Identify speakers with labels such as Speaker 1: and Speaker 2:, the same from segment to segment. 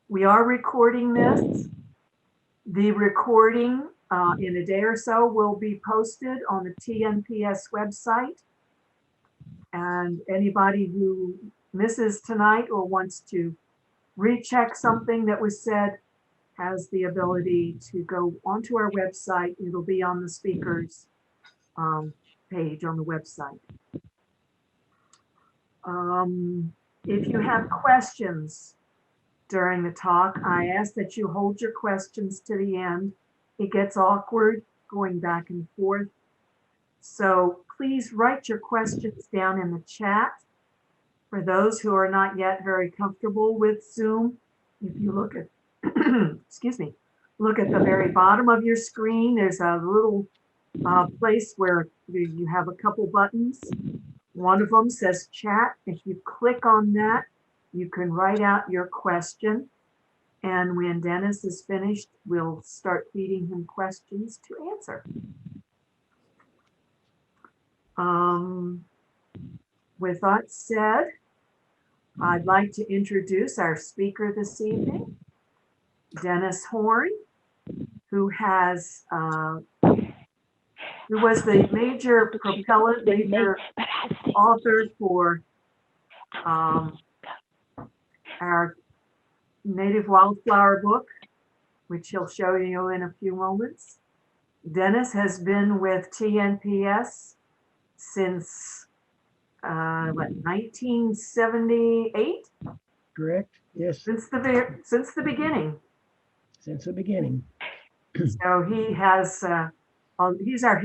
Speaker 1: We are recording this. The recording in a day or so will be posted on the TNPS website. And anybody who misses tonight or wants to recheck something that was said has the ability to go onto our website. It'll be on the speakers page on the website. If you have questions during the talk, I ask that you hold your questions to the end. It gets awkward going back and forth. So please write your questions down in the chat. For those who are not yet very comfortable with Zoom, if you look at, excuse me, look at the very bottom of your screen, there's a little place where you have a couple buttons. One of them says chat. If you click on that, you can write out your question. And when Dennis is finished, we'll start feeding him questions to answer. With that said, I'd like to introduce our speaker this evening, Dennis Horn, who was the major propellant, major author for our native wildflower book, which he'll show you in a few moments. Dennis has been with TNPS since 1978?
Speaker 2: Correct. Yes.
Speaker 1: Since the beginning.
Speaker 2: Since the beginning.
Speaker 1: So he has he's our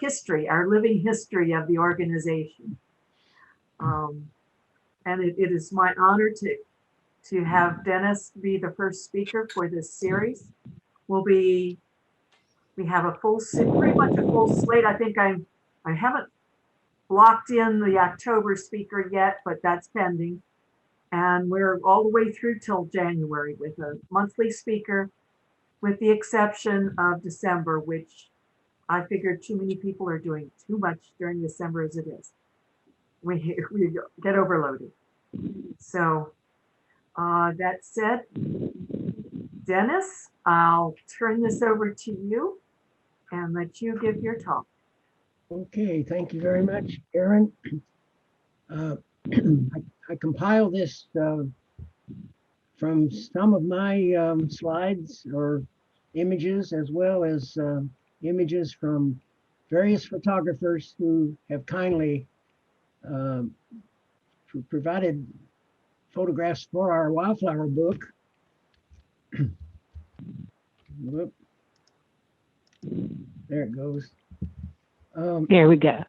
Speaker 1: history, our living history of the organization. And it is my honor to have Dennis be the first speaker for this series. We have a pretty much a full slate. I think I haven't locked in the October speaker yet, but that's pending. And we're all the way through till January with a monthly speaker, with the exception of December, which I figured too many people are doing too much during December as it is. We get overloaded. So that said, Dennis, I'll turn this over to you and let you give your talk.
Speaker 2: Okay, thank you very much, Erin. I compiled this from some of my slides or images, as well as images from various photographers who have kindly provided photographs for our wildflower book. Whoop. There it goes.
Speaker 3: There we go.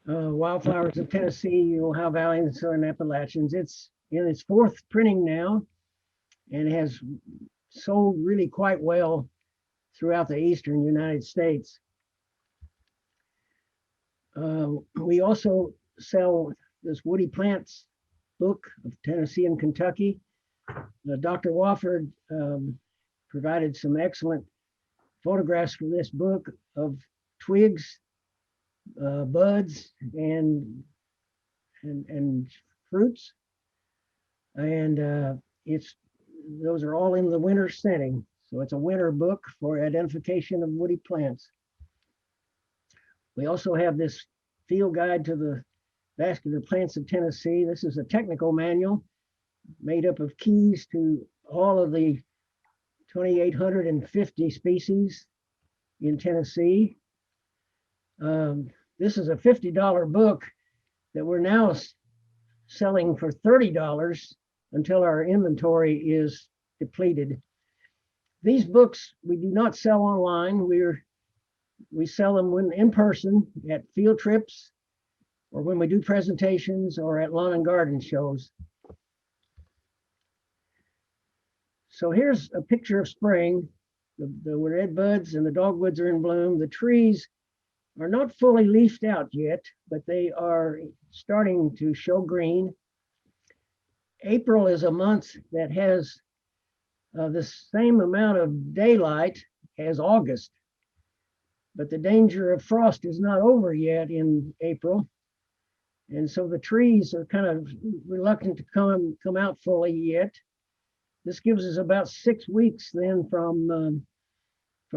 Speaker 2: Wildflowers of Tennessee, Ohio Valley, and the Southern Appalachians. It's in its fourth printing now, and it has sold really quite well throughout the eastern United States. We also sell this Woody Plants book of Tennessee and Kentucky. Dr. Wofford provided some excellent photographs for this book of twigs, buds, and fruits, and those are all in the winter setting. So it's a winter book for identification of woody plants. We also have this field guide to the vascular plants of Tennessee. This is a technical manual made up of keys to all of the 2,850 species in Tennessee. This is a $50 book that we're now selling for $30 until our inventory is depleted. These books we do not sell online. We sell them when in person at field trips, or when we do presentations, or at lawn and garden shows. So here's a picture of spring. The red buds and the dogwoods are in bloom. The trees are not fully leafed out yet, but they are starting to show green. April is a month that has the same amount of daylight as August, but the danger of frost is not over yet in April. And so the trees are kind of reluctant to come out fully yet. This gives us about 6 weeks then from the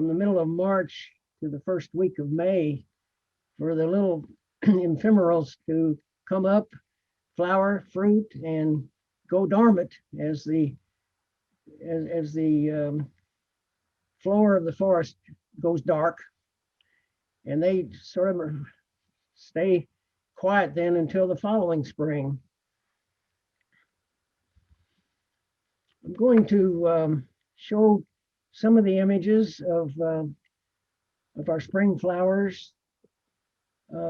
Speaker 2: middle of March to the first week of May for the little ephemerals to come up, flower, fruit, and go dormant as the floor of the forest goes dark, and they sort of stay quiet then until the following spring. I'm going to show some of the images of our spring flowers,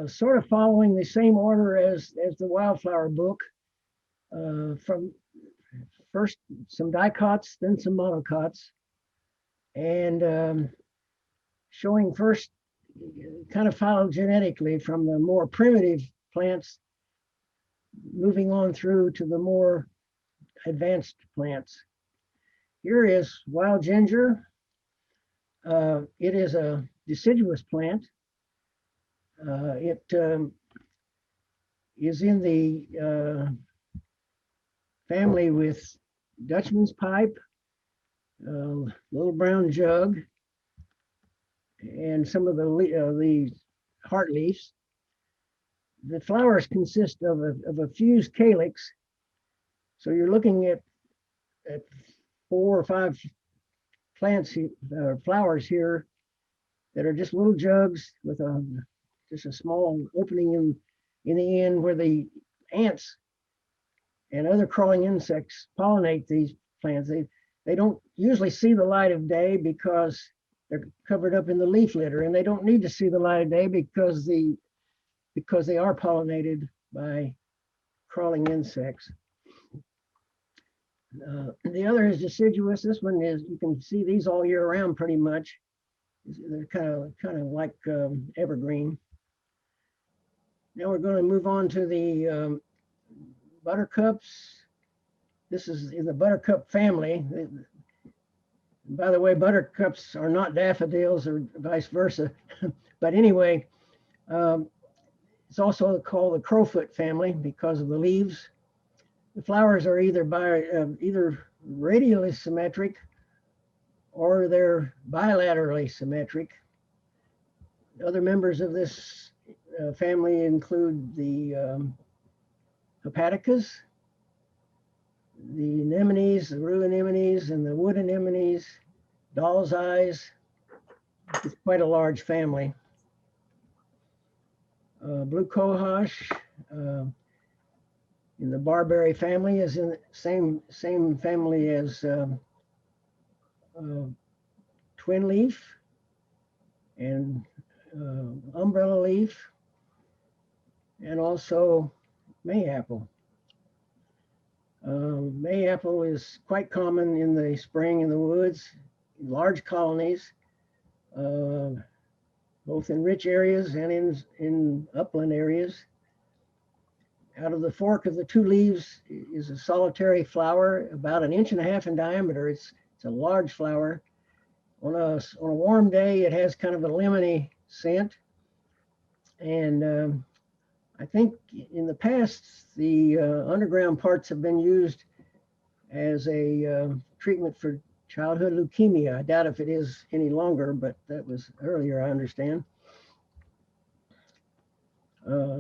Speaker 2: sort of following the same order as the Wildflower book. From first some dicots, then some monocots, and showing first kind of phylogenetically from the more primitive plants, moving on through to the more advanced plants. Here is wild ginger. It is a deciduous plant. It is in the family with Dutchman's pipe, little brown jug, and some of the heart leaves. The flowers consist of a fused calyx. So you're looking at 4 or 5 plants, flowers here that are just little jugs with just a small opening in the end where the ants and other crawling insects pollinate these plants. They don't usually see the light of day because they're covered up in the leaf litter, and they don't need to see the light of day because they are pollinated by crawling insects. The other is deciduous. This one is, you can see these all year round pretty much. They're kind of like evergreen. Now we're going to move on to the buttercups. This is in the buttercup family. By the way, buttercups are not daffodils or vice versa. But anyway, it's also called the crowfoot family because of the leaves. The flowers are either radially symmetric or they're bilaterally symmetric. Other members of this family include the hepaticas, the anemones, the rue anemones, and the wood anemones, doll's eyes. It's quite a large family. Blue cohosh in the barberry family is in the same family as twin leaf and umbrella leaf, and also mayapple. Mayapple is quite common in the spring in the woods, in large colonies, both in rich areas and in upland areas. Out of the fork of the 2 leaves is a solitary flower, about 1.5 inches in diameter. It's a large flower. On a warm day, it has kind of a lemony scent. And I think in the past, the underground parts have been used as a treatment for childhood leukemia. I doubt if it is any longer, but that was earlier, I understand.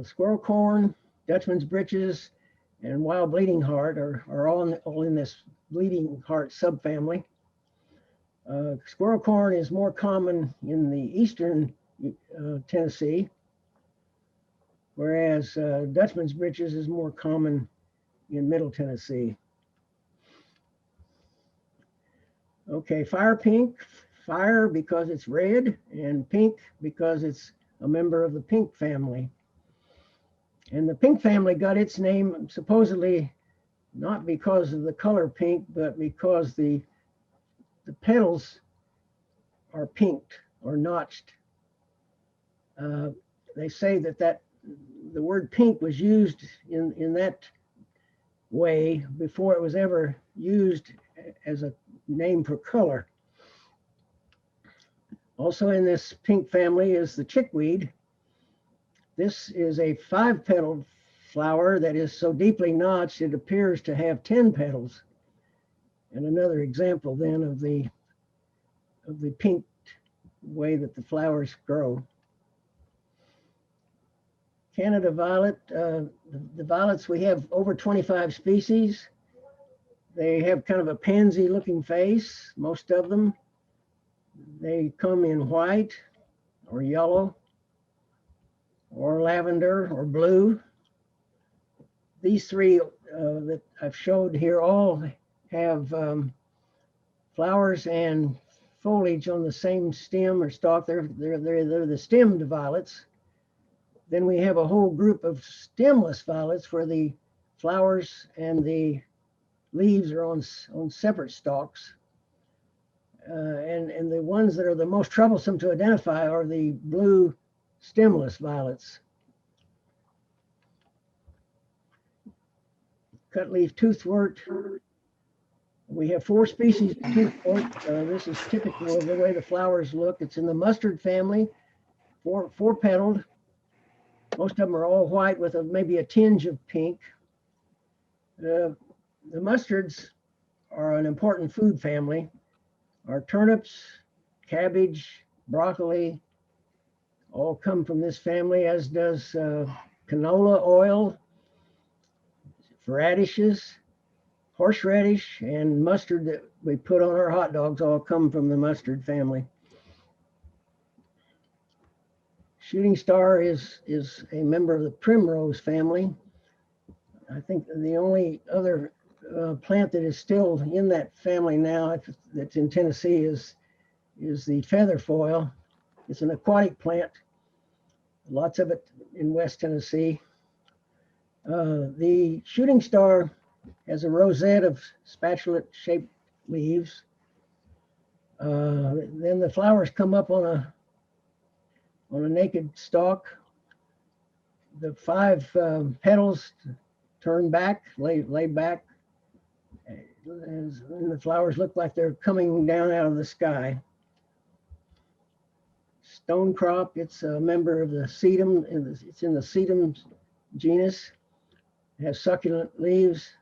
Speaker 2: Squirrel corn, Dutchman's breeches, and wild bleeding heart are all in this bleeding heart subfamily. Squirrel corn is more common in the eastern Tennessee, whereas Dutchman's breeches is more common in middle Tennessee. Okay, fire pink, fire because it's red, and pink because it's a member of the pink family. And the pink family got its name supposedly not because of the color pink, but because the petals are pinked or notched. They say that the word pink was used in that way before it was ever used as a name for color. Also in this pink family is the chickweed. This is a 5-petaled flower that is so deeply notched it appears to have 10 petals. And another example then of the pink way that the flowers grow. Canada violet, the violets, we have over 25 species. They have kind of a pansy looking face, most of them. They come in white or yellow or lavender or blue. These three that I've showed here all have flowers and foliage on the same stem or stalk. They're the stemmed violets. Then we have a whole group of stemless violets where the flowers and the leaves are on separate stalks. And the ones that are the most troublesome to identify are the blue stemless violets. Cutleaf toothwort. We have 4 species of toothwort. This is typical of the way the flowers look. It's in the mustard family, four petaled. Most of them are all white with maybe a tinge of pink. The mustards are an important food family. Our turnips, cabbage, broccoli, all come from this family, as does canola oil, radishes, horseradish, and mustard that we put on our hot dogs all come from the mustard family. Shooting star is a member of the primrose family. I think the only other plant that is still in that family now that's in Tennessee is the featherfoil. It's an aquatic plant, lots of it in West Tennessee. The shooting star has a rosette of spatulate-shaped leaves. Then the flowers come up on a naked stalk. The 5 petals turn back, lay back, and the flowers look like they're coming down out of the sky. Stonecrop, it's a member of the sedum, it's in the sedum genus. It has succulent leaves.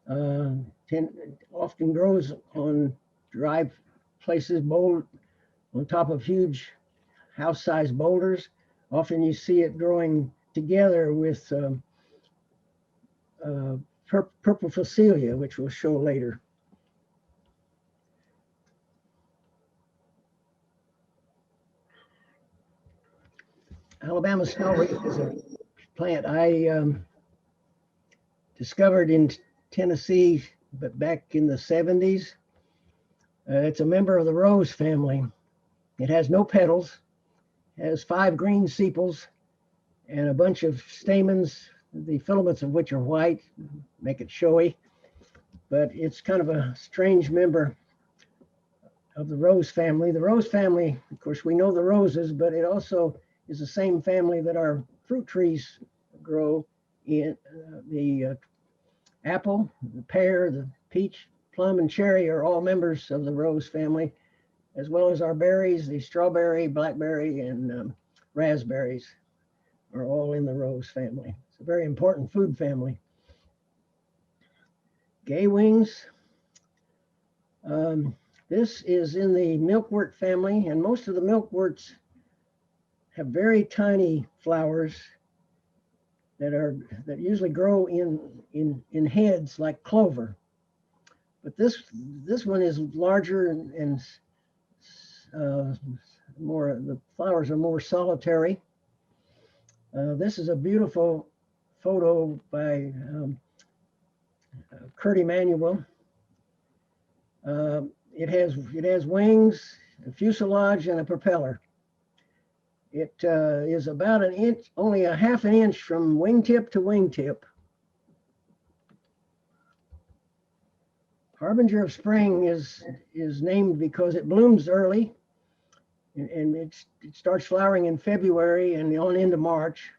Speaker 2: Often grows on dry places, on top of huge house-sized boulders. Often you see it growing together with purple Facilia, which we'll show later. Alabama snow wreath is a plant I discovered in Tennessee, but back in the 70s. It's a member of the rose family. It has no petals, has 5 green sepals, and a bunch of stamens, the filaments of which are white, make it showy. But it's kind of a strange member of the rose family. The rose family, of course, we know the roses, but it also is the same family that our fruit trees grow in. The apple, the pear, the peach, plum, and cherry are all members of the rose family, as well as our berries, the strawberry, blackberry, and raspberries are all in the rose family. It's a very important food family. Gay wings. This is in the milkwort family, and most of the milkworts have very tiny flowers that usually grow in heads like clover. But this one is larger and more, the flowers are more solitary. This is a beautiful photo by Kurt Emanuel. It has wings, a fuselage, and a propeller. It is about an inch, only a half an inch from wingtip to wingtip. Harbinger of spring is named because it blooms early, and it starts flowering in February and on into March.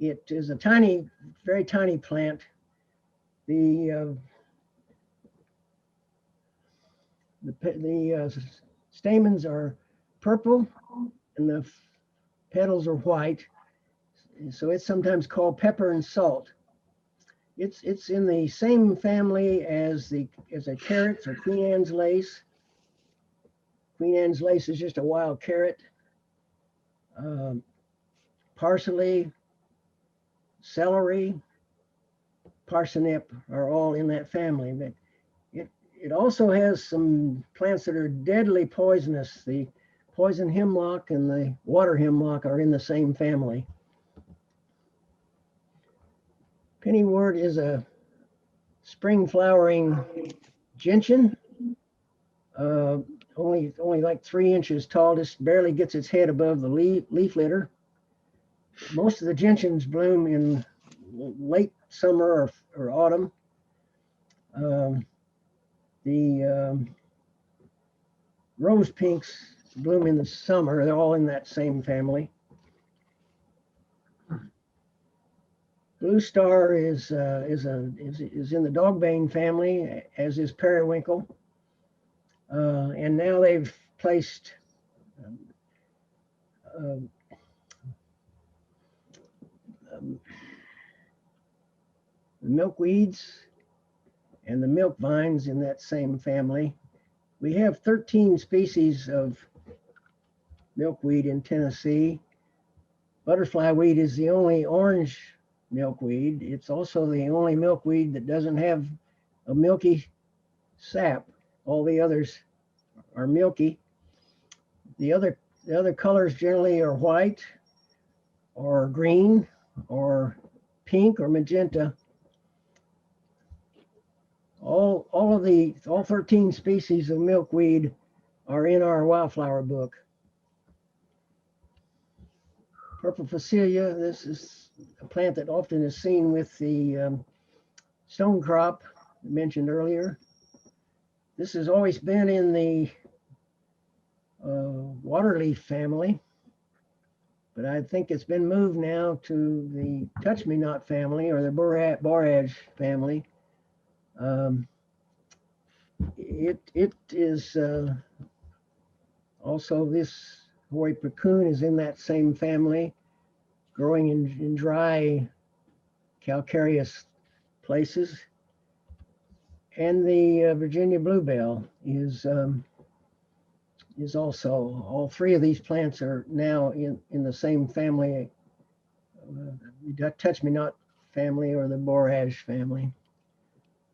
Speaker 2: It is a tiny, very tiny plant. The stamens are purple and the petals are white. So it's sometimes called pepper and salt. It's in the same family as a carrots or Queen Anne's lace. Queen Anne's lace is just a wild carrot. Parsley, celery, parsnip are all in that family. But it also has some plants that are deadly poisonous. The poison hemlock and the water hemlock are in the same family. Pennywort is a spring flowering gentian, only like 3 inches tall, just barely gets its head above the leaf litter. Most of the gentians bloom in late summer or autumn. The rose pinks bloom in the summer. They're all in that same family. Blue Star is in the dogbane family, as is periwinkle, and now they've placed the milkweeds and the milk vines in that same family. We have 13 species of milkweed in Tennessee. Butterfly weed is the only orange milkweed. It's also the only milkweed that doesn't have a milky sap. All the others are milky. The other colors generally are white or green or pink or magenta. All 13 species of milkweed are in our wildflower book. Purple Facilia, this is a plant that often is seen with the stonecrop mentioned earlier. This has always been in the waterleaf family, but I think it's been moved now to the touch-me-not family or the borage family. It is also, this Hawaii Puccoon is in that same family, growing in dry calcareous places. And the Virginia bluebell is also, all 3 of these plants are now in the same family, the touch-me-not family or the borage family.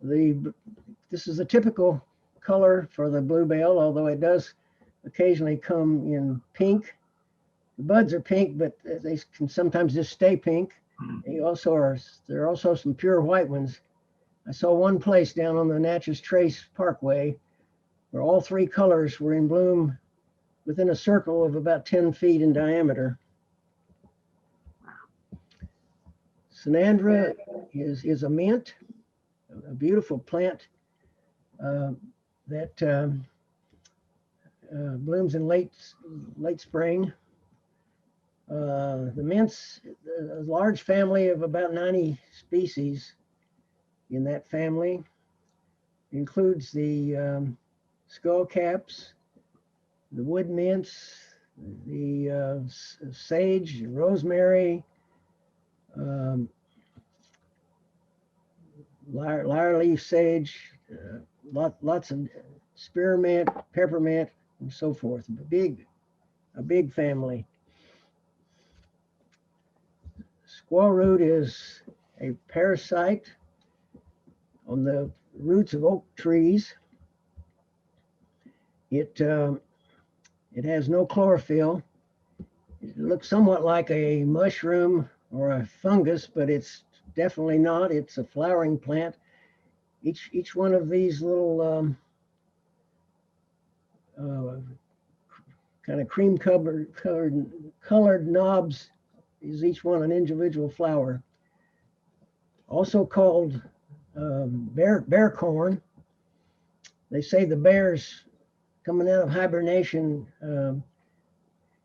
Speaker 2: This is a typical color for the bluebell, although it does occasionally come in pink. The buds are pink, but they can sometimes just stay pink. There are also some pure white ones. I saw one place down on the Natchez Trace Parkway where all 3 colors were in bloom within a circle of about 10 feet in diameter. Sanandra is a mint, a beautiful plant that blooms in late spring. The mints, a large family of about 90 species in that family, includes the skullcaps, the wood mints, the sage, rosemary, lyre leaf sage, lots of spearmint, peppermint, and so forth. A big family. Squaw root is a parasite on the roots of oak trees. It has no chlorophyll. It looks somewhat like a mushroom or a fungus, but it's definitely not. It's a flowering plant. Each one of these little kind of cream colored knobs is each one an individual flower. Also called bear corn. They say the bears coming out of hibernation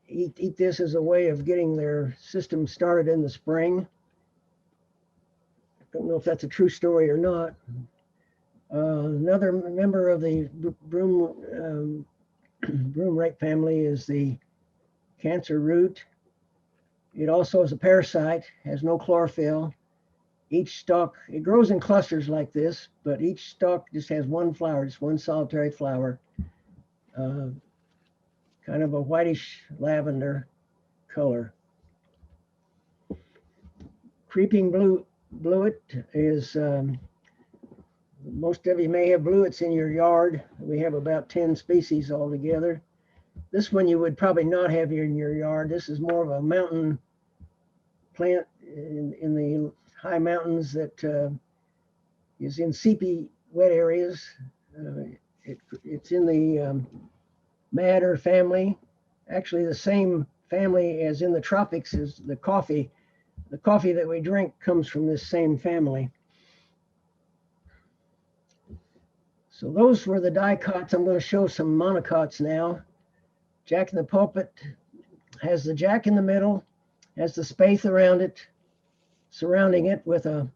Speaker 2: eat this as a way of getting their system started in the spring. Don't know if that's a true story or not. Another member of the broom rape family is the cancer root. It also is a parasite, has no chlorophyll. each stalk, it grows in clusters like this, but each stalk just has one flower, just one solitary flower, kind of a whitish lavender color. Creeping bluet is, most of you may have bluets in your yard. We have about 10 species altogether. This one you would probably not have in your yard. This is more of a mountain plant in the high mountains that is in seepy wet areas. It's in the madder family, actually the same family as in the tropics as the coffee. The coffee that we drink comes from this same family. So those were the dicots. I'm going to show some monocots now. Jack in the pulpit has the jack in the middle, has the spathe around it, surrounding it with a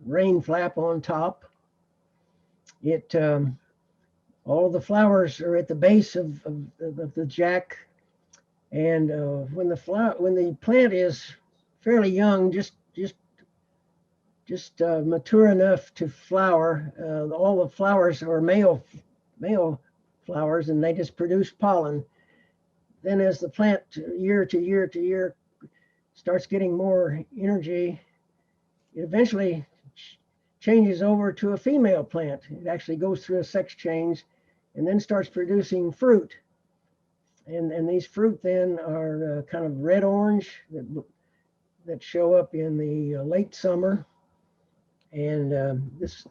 Speaker 2: rain flap on top. It all the flowers are at the base of the jack, and when the plant is fairly young, just mature enough to flower, all the flowers are male flowers, and they just produce pollen. Then as the plant year to year starts getting more energy, it eventually changes over to a female plant. It actually goes through a sex change and then starts producing fruit. And these fruit then are kind of red orange that show up in the late summer. And this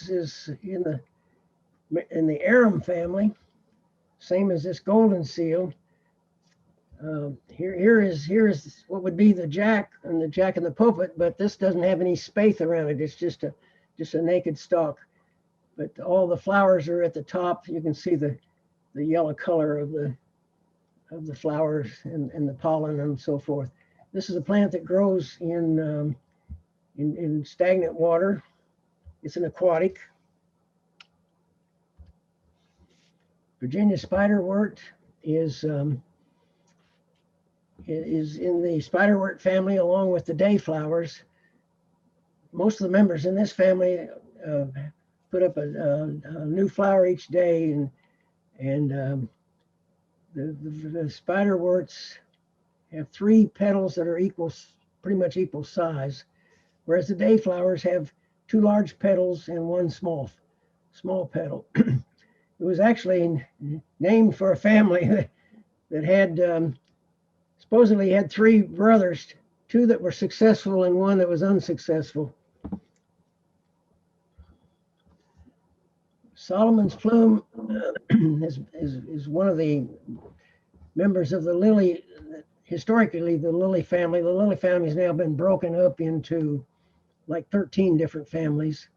Speaker 2: is in the arum family, same as this golden seal. Here is what would be the jack and the jack in the pulpit, but this doesn't have any spathe around it. It's just a naked stalk. But all the flowers are at the top. You can see the yellow color of the flowers and the pollen and so forth. This is a plant that grows in stagnant water. It's an aquatic. Virginia spiderwort is in the spiderwort family along with the dayflowers. Most of the members in this family put up a new flower each day, and the spiderworts have 3 petals that are pretty much equal size, whereas the dayflowers have 2 large petals and 1 small petal. It was actually named for a family that had supposedly had 3 brothers, 2 that were successful and 1 that was unsuccessful. Solomon's plume is one of the members of the lily, historically the lily family. The lily family has now been broken up into like 13 different families.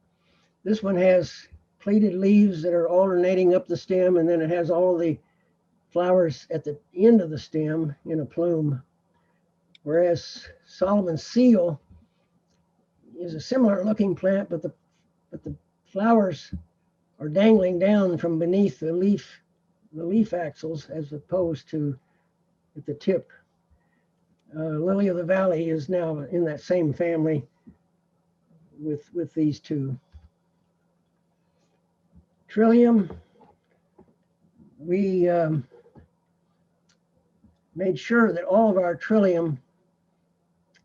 Speaker 2: This one has pleated leaves that are alternating up the stem, and then it has all the flowers at the end of the stem in a plume. Whereas Solomon's seal is a similar looking plant, but the flowers are dangling down from beneath the leaf axils as opposed to at the tip. Lily of the Valley is now in that same family with these 2. Trillium, we made sure that all of our Trillium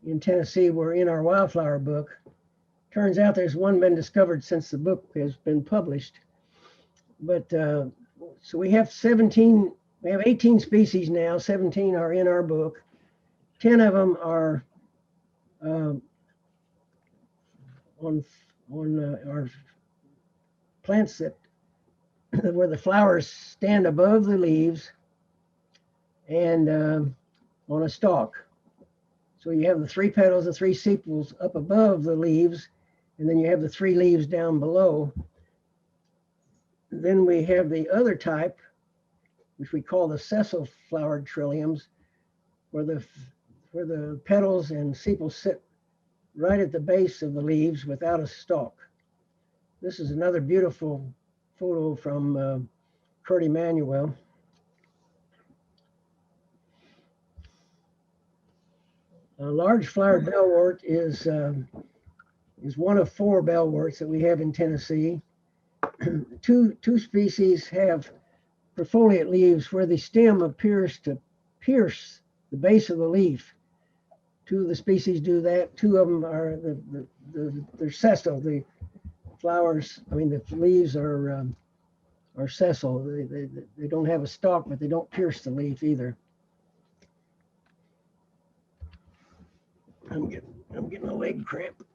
Speaker 2: in Tennessee were in our wildflower book. Turns out there's one been discovered since the book has been published. But so we have 18 species now. 17 are in our book. 10 of them are on our plants that where the flowers stand above the leaves and on a stalk. So you have the 3 petals, the 3 sepals up above the leaves, and then you have the 3 leaves down below. Then we have the other type, which we call the Cecil flowered Trilliums, where the petals and sepals sit right at the base of the leaves without a stalk. This is another beautiful photo from Kurt Emanuel. A large flowered bellwort is is one of 4 bellworts that we have in Tennessee. Two species have perfoliate leaves where the stem appears to pierce the base of the leaf. 2 of the species do that. 2 of them are they're sessile. The flowers, I mean the leaves are sessile. They don't have a stalk, but they don't pierce the leaf either. I'm getting a leg cramp.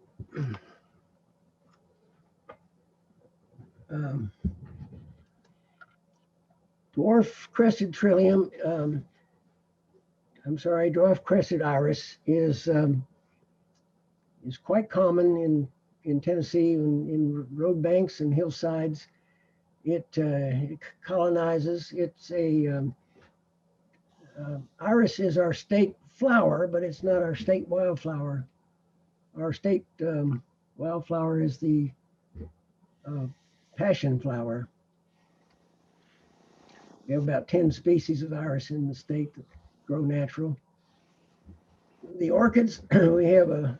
Speaker 2: Dwarf crested trillium, dwarf crested iris is quite common in Tennessee, in road banks and hillsides. It colonizes. It's iris is our state flower, but it's not our state wildflower. Our state wildflower is the passion flower. We have about 10 species of iris in the state that grow natural. The orchids, we have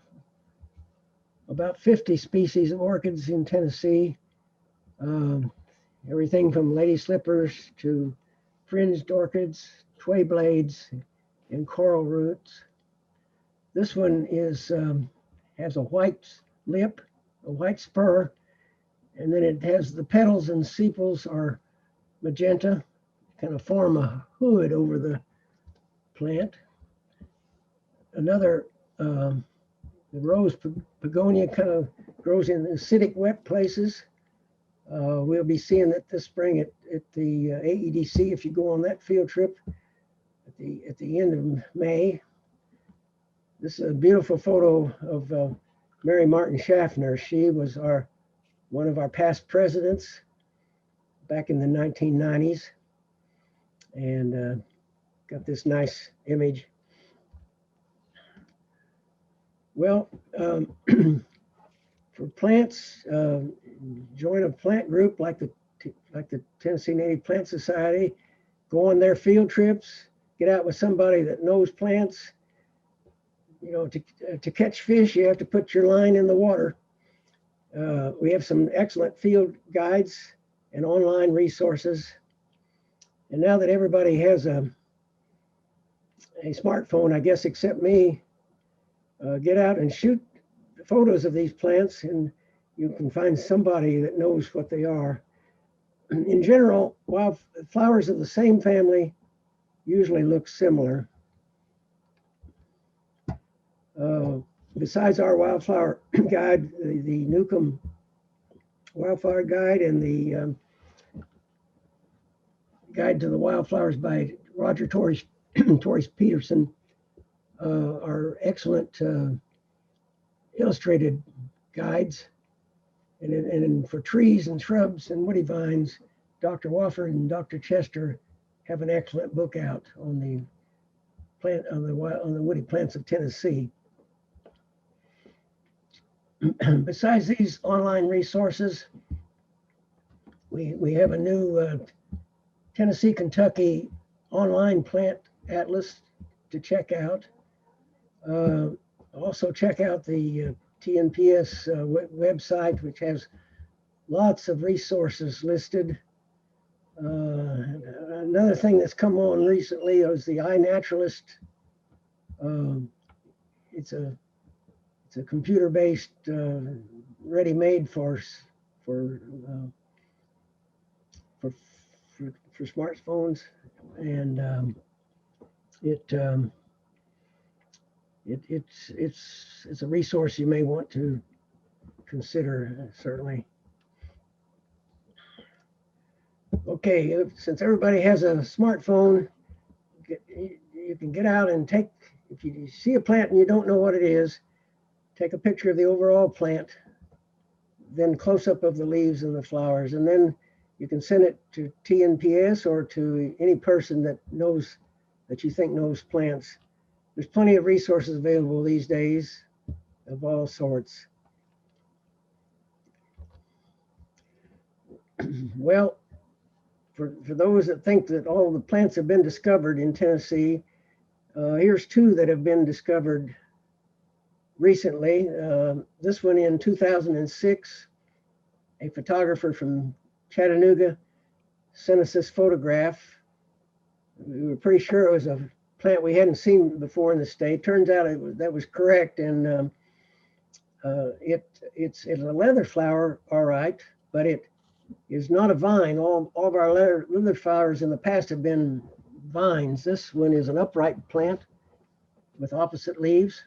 Speaker 2: about 50 species of orchids in Tennessee. Everything from lady slippers to fringed orchids, tway blades, and coral roots. This one has a white lip, a white spur, and then it has the petals and sepals are magenta, kind of form a hood over the plant. Another, the rose begonia kind of grows in acidic, wet places. We'll be seeing that this spring at the AEDC if you go on that field trip at the end of May. This is a beautiful photo of Mary Martin Schaffner. She was one of our past presidents back in the 1990s, and got this nice image. Well, for plants, join a plant group like the Tennessee Native Plant Society, go on their field trips, get out with somebody that knows plants. You know, to catch fish, you have to put your line in the water. We have some excellent field guides and online resources. And now that everybody has a smartphone, I guess, except me, get out and shoot photos of these plants and you can find somebody that knows what they are. In general, wildflowers of the same family usually look similar. Besides our wildflower guide, the Newcomb Wildflower Guide and the Guide to the Wildflowers by Roger Torres Peterson are excellent illustrated guides. And for trees and shrubs and woody vines, Dr. Wofford and Dr. Chester have an excellent book out on the woody plants of Tennessee. Besides these online resources, we have a new Tennessee, Kentucky online plant atlas to check out. Also check out the TNPS website, which has lots of resources listed. Another thing that's come on recently is the Inaturalist. It's a computer-based, ready-made for smartphones, and it's a resource you may want to consider, certainly. Okay, since everybody has a smartphone, you can get out and if you see a plant and you don't know what it is, take a picture of the overall plant, then close up of the leaves and the flowers, and then you can send it to TNPS or to any person that you think knows plants. There's plenty of resources available these days of all sorts. Well, for those that think that all the plants have been discovered in Tennessee, here's 2 that have been discovered recently. This one in 2006, a photographer from Chattanooga sent us this photograph. We were pretty sure it was a plant we hadn't seen before in the state. Turns out that was correct, and it's a leather flower, all right, but it is not a vine. All of our leather flowers in the past have been vines. This one is an upright plant with opposite leaves.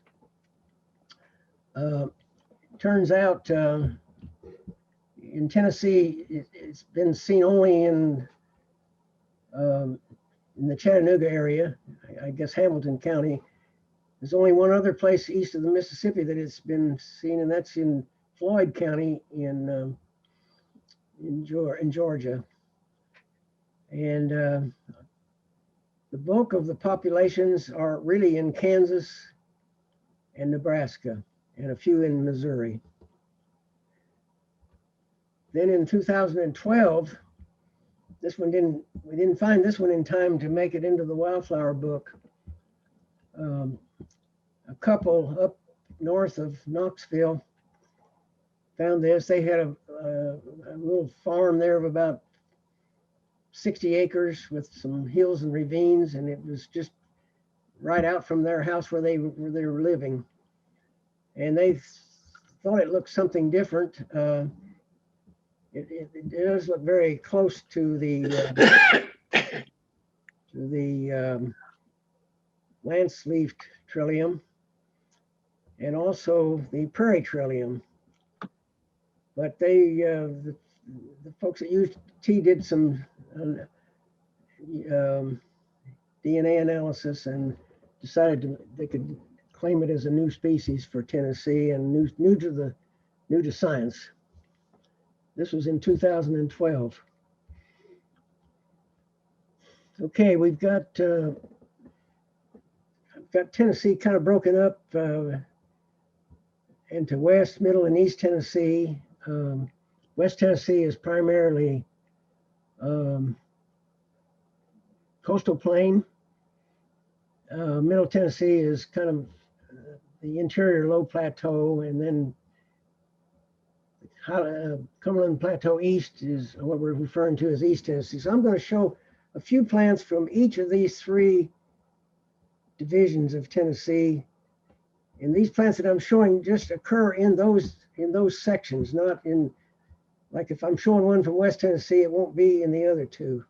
Speaker 2: Turns out in Tennessee, it's been seen only in the Chattanooga area, I guess Hamilton County. There's only one other place east of the Mississippi that it's been seen, and that's in Floyd County in Georgia. And the bulk of the populations are really in Kansas and Nebraska, and a few in Missouri. Then in 2012, we didn't find this one in time to make it into the Wildflower book. A couple up north of Knoxville found this. They had a little farm there of about 60 acres with some hills and ravines, and it was just right out from their house where they were living. And they thought it looked something different. It does look very close to the lance-leafed Trillium and also the prairie Trillium. But the folks at UT did some DNA analysis and decided they could claim it as a new species for Tennessee and new to science. This was in 2012. Okay, we've got Tennessee kind of broken up into West, Middle, and East Tennessee. West Tennessee is primarily coastal plain. Middle Tennessee is kind of the interior low plateau, and then Cumberland Plateau East is what we're referring to as East Tennessee. So I'm going to show a few plants from each of these three divisions of Tennessee. And these plants that I'm showing just occur in those sections, not in, like if I'm showing one from West Tennessee, it won't be in the other two.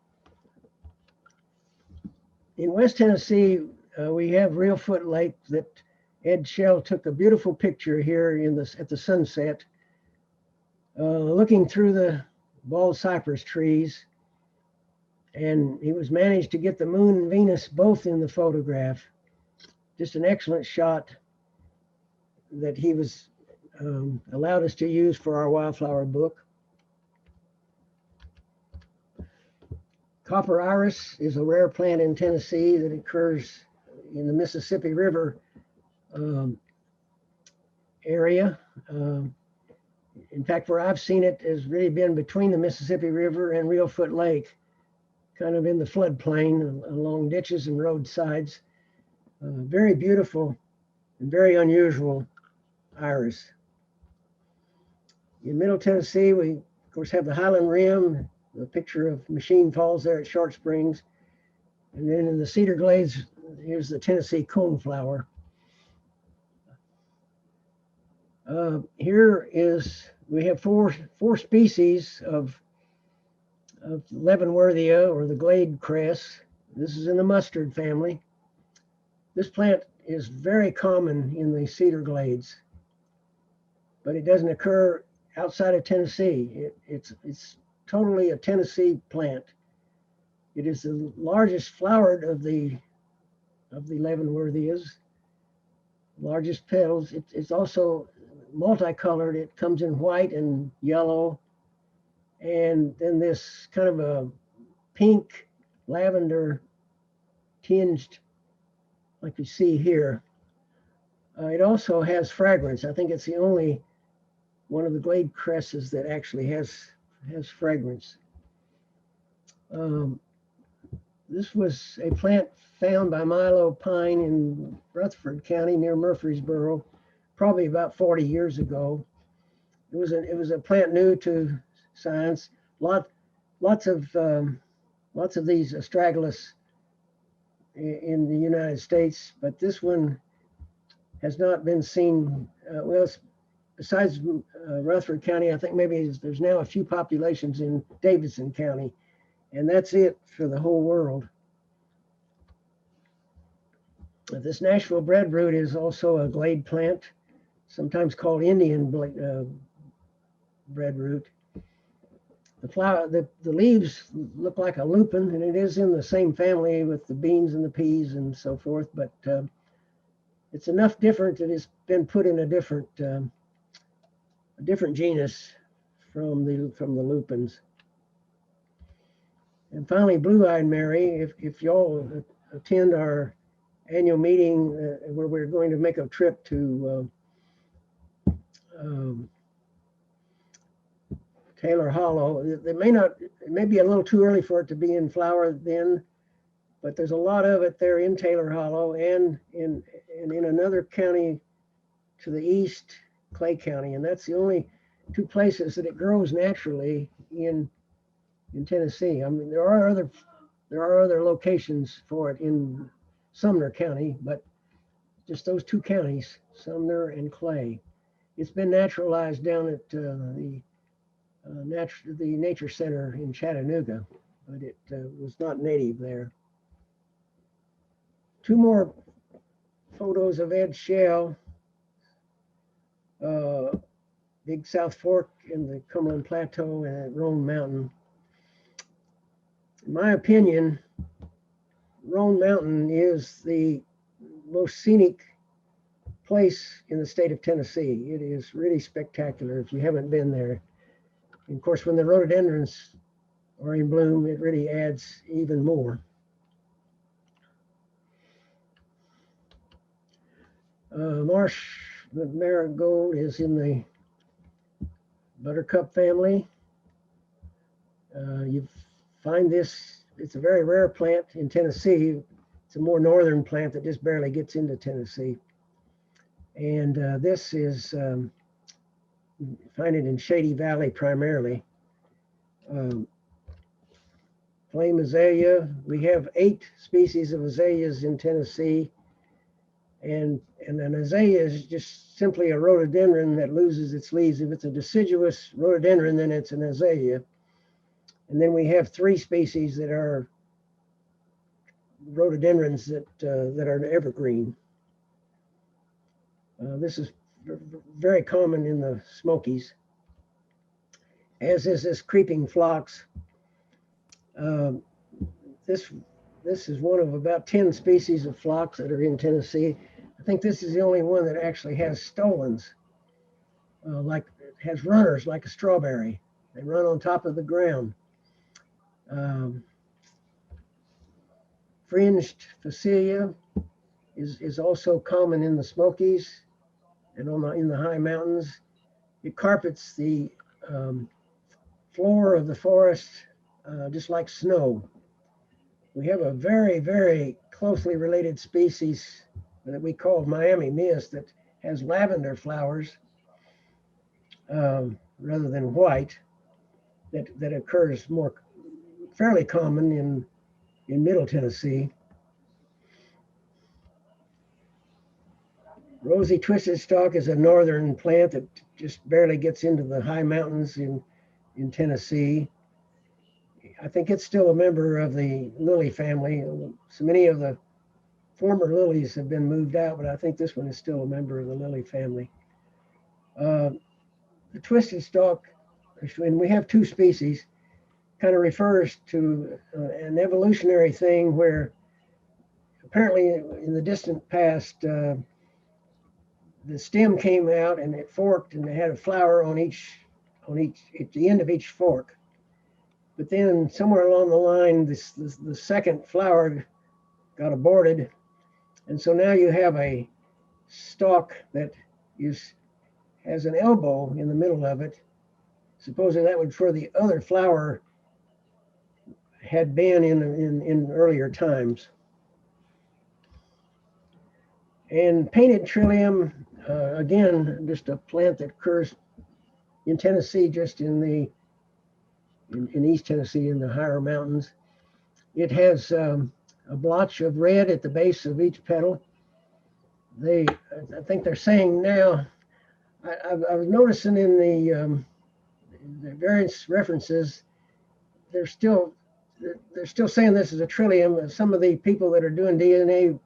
Speaker 2: In West Tennessee, we have Reelfoot Lake that Ed Shell took a beautiful picture here at the sunset, looking through the bald cypress trees. And he was managed to get the moon and Venus both in the photograph. Just an excellent shot that he was allowed us to use for our Wildflower book. Copper iris is a rare plant in Tennessee that occurs in the Mississippi River area. In fact, where I've seen it has really been between the Mississippi River and Reelfoot Lake, kind of in the floodplain along ditches and roadsides. Very beautiful and very unusual iris. In Middle Tennessee, we of course have the Highland Rim, the picture of Machine Falls there at Short Springs. And then in the Cedar Glades, here's the Tennessee Coneflower. We have four species of Leavenworthia or the Glade Crest. This is in the mustard family. This plant is very common in the Cedar Glades, but it doesn't occur outside of Tennessee. It's totally a Tennessee plant. It is the largest flowered of the Leavenworthias, largest petals. It's also multicolored. It comes in white and yellow, and then this kind of a pink lavender tinged, like you see here. It also has fragrance. I think it's the only one of the Glade Crests that actually has fragrance. This was a plant found by Milo Pine in Rutherford County near Murfreesboro probably about 40 years ago. It was a plant new to science. Lots of these astragalus in the United States, but this one has not been seen. Besides Rutherford County, I think maybe there's now a few populations in Davidson County, and that's it for the whole world. This Nashville breadroot is also a glade plant, sometimes called Indian breadroot. The leaves look like a lupin, and it is in the same family with the beans and the peas and so forth, but it's enough different that it's been put in a different genus from the lupins. And finally, blue-eyed Mary. If y'all attend our annual meeting where we're going to make a trip to Taylor Hollow, it may be a little too early for it to be in flower then, but there's a lot of it there in Taylor Hollow and in another county to the east, Clay County, and that's the only two places that it grows naturally in Tennessee. I mean, there are other locations for it in Sumner County, but just those two counties, Sumner and Clay. It's been naturalized down at the Nature Center in Chattanooga, but it was not native there. Two more photos of Ed Shell, Big South Fork in the Cumberland Plateau and at Roan Mountain. In my opinion, Roan Mountain is the most scenic place in the state of Tennessee. It is really spectacular if you haven't been there. And of course, when the rhododendrons are in bloom, it really adds even more. Marsh marigold is in the Buttercup family. You find this, it's a very rare plant in Tennessee. It's a more northern plant that just barely gets into Tennessee. And this is, you find it in Shady Valley primarily. Flame azalea, we have 8 species of azaleas in Tennessee. And an azalea is just simply a rhododendron that loses its leaves. If it's a deciduous rhododendron, then it's an azalea. And then we have 3 species that are rhododendrons that are evergreen. This is very common in the Smokies, as is this creeping phlox. This is one of about 10 species of phlox that are in Tennessee. I think this is the only one that actually has stolons, like it has runners like a strawberry. They run on top of the ground. Fringed Facilia is also common in the Smokies and in the high mountains. It carpets the floor of the forest just like snow. We have a very, very closely related species that we call Miami mist that has lavender flowers rather than white, that occurs more fairly common in Middle Tennessee. Rosy Twisted Stalk is a northern plant that just barely gets into the high mountains in Tennessee. I think it's still a member of the lily family. So many of the former lilies have been moved out, but I think this one is still a member of the lily family. The Twisted Stalk, and we have 2 species, kind of refers to an evolutionary thing where apparently in the distant past, the stem came out and it forked and it had a flower on at the end of each fork. But then somewhere along the line, the second flower got aborted. And so now you have a stalk that has an elbow in the middle of it. Supposing that was where the other flower had been in earlier times. And painted trillium, Again, just a plant that occurs in Tennessee, just in East Tennessee in the higher mountains. It has a blotch of red at the base of each petal. I think they're saying now, I was noticing in the various references, they're still saying this is a trillium. Some of the people that are doing DNA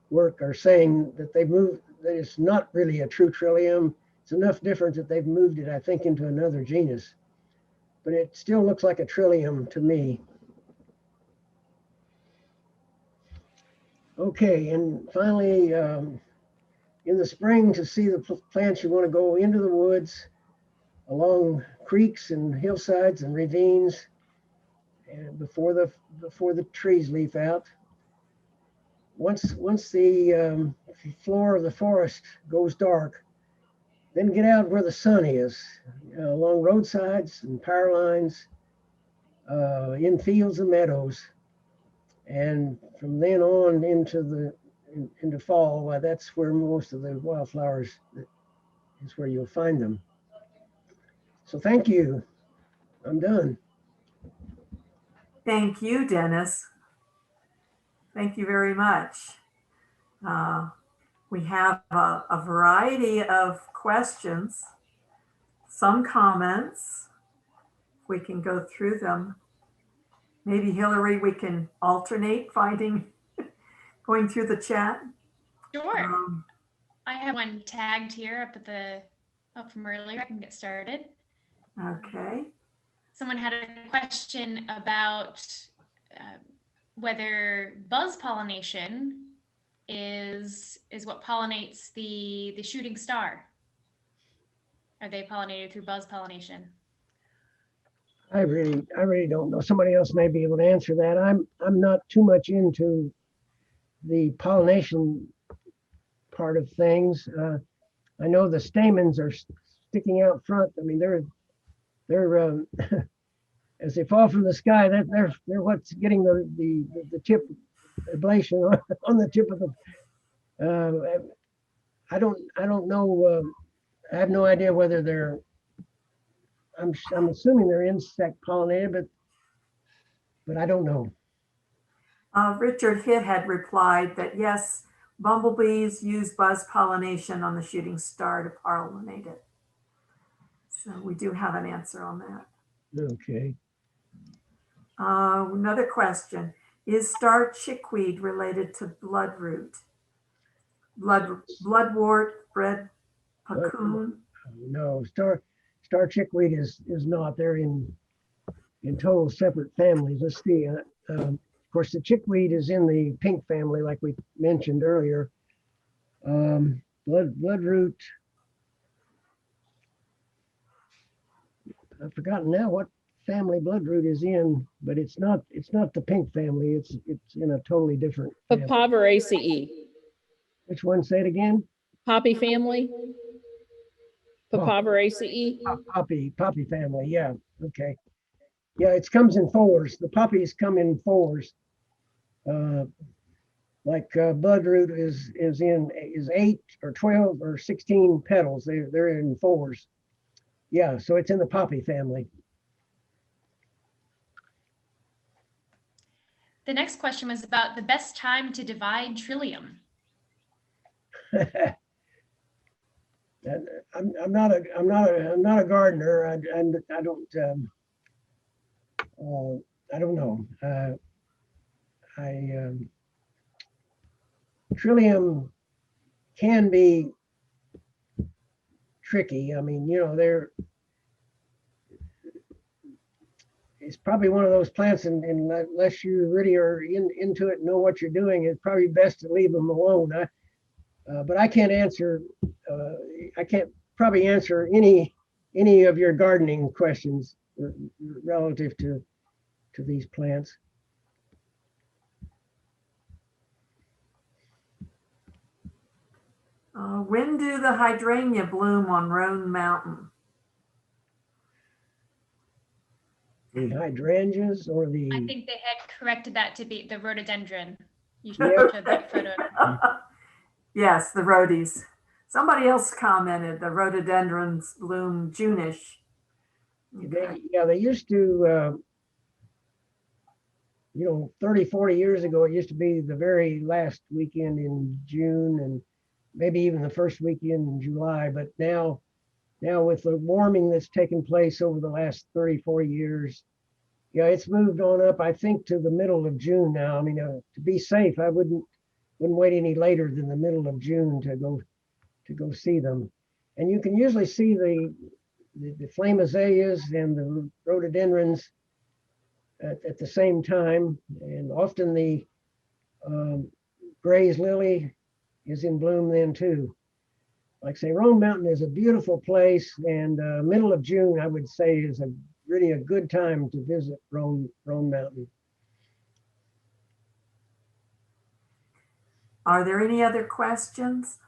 Speaker 2: work are saying that that it's not really a true trillium. It's enough different that they've moved it, I think, into another genus. But it still looks like a trillium to me. Okay, and finally, in the spring, to see the plants, you want to go into the woods, along creeks and hillsides and ravines, and before the trees leaf out. Once the floor of the forest goes dark, then get out where the sun is, along roadsides and power lines, in fields and meadows, and from then on into fall. That's where most of the wildflowers is where you'll find them. So thank you. I'm done.
Speaker 1: Thank you, Dennis. Thank you very much. We have a variety of questions, some comments. We can go through them. Maybe Hillary, we can alternate going through the chat.
Speaker 4: Sure. I have one tagged here up from earlier. I can get started.
Speaker 1: Okay.
Speaker 4: Someone had a question about whether buzz pollination is what pollinates the shooting star. Are they pollinated through buzz pollination?
Speaker 2: I really don't know. Somebody else may be able to answer that. I'm not too much into the pollination part of things. I know the stamens are sticking out front. I mean, they're as they fall from the sky, they're what's getting the tip ablation on the tip of the. I don't know. I have no idea whether they're. I'm assuming they're insect pollinated, but I don't know.
Speaker 1: Richard Hitt had replied that yes, bumblebees use buzz pollination on the shooting star to pollinate it. So we do have an answer on that.
Speaker 2: Okay.
Speaker 1: Another question. Is star chickweed related to bloodroot? Bloodwort, bread puccoon?
Speaker 2: No, star chickweed is not. They're in total separate families. Let's see. Of course, the chickweed is in the pink family, like we mentioned earlier. Bloodroot. I've forgotten now what family bloodroot is in, but it's not the pink family. It's in a totally different family.
Speaker 5: Papaveraceae.
Speaker 2: Which one? Say it again.
Speaker 5: Poppy family. Papaveraceae.
Speaker 2: Poppy family. Yeah. Okay. Yeah, it comes in fours. The poppies come in fours. Bloodroot is 8 or 12 or 16 petals. They're in fours. Yeah, so it's in the poppy family.
Speaker 4: The next question was about the best time to divide Trillium.
Speaker 2: I'm not a gardener. I don't know. Trillium can be tricky. I mean, it's probably one of those plants, and unless you really are into it and know what you're doing, it's probably best to leave them alone. But I can't answer. I can't probably answer any of your gardening questions relative to these plants.
Speaker 1: When do the hydrangea bloom on Roan Mountain?
Speaker 2: The hydrangeas or the?
Speaker 4: I think they had corrected that to be the rhododendron. You should
Speaker 1: Okay.
Speaker 4: have that photo.
Speaker 1: Yes, the rhodies. Somebody else commented the rhododendrons bloom June-ish.
Speaker 2: They used to, 30, 40 years ago, it used to be the very last weekend in June and maybe even the first weekend in July. But now with the warming that's taken place over the last 30, 40 years, it's moved on up, I think, to the middle of June now. I mean, to be safe, I wouldn't wait any later than the middle of June to go see them. And you can usually see the flame azaleas and the rhododendrons at the same time. And often the Gray's lily is in bloom then too. Like I say, Roan Mountain is a beautiful place, and middle of June, I would say, is really a good time to visit Roan Mountain.
Speaker 1: Are there any other questions?